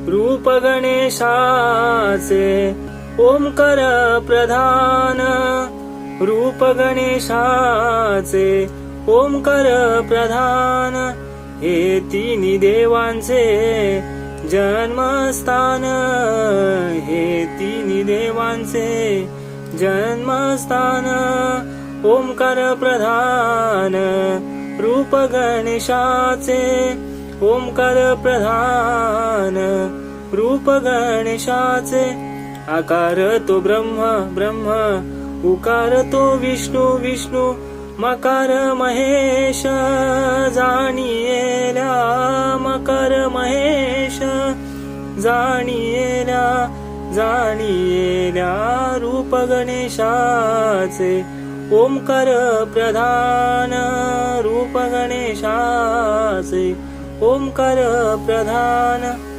रूप गणेशाचे ओंकार प्रधान, रूप गणेशाचे ओंकार प्रधान, हे तिन्ही देवांचे जन्मस्थान, हे तिन्ही देवांचे जन्मस्थान, ओंकार प्रधान रूप गणेशाचे, ओंकार प्रधान रूप गणेशाचे, आकार तो ब्रह्म ब्रह्म, उकार तो विष्णू विष्णू, मकार महेश जाणियेला, मकर महेश जाणियेला, जाणियेला रूप गणेशाचे ओंकार प्रधान, रूप गणेशाचे ओंकार प्रधान।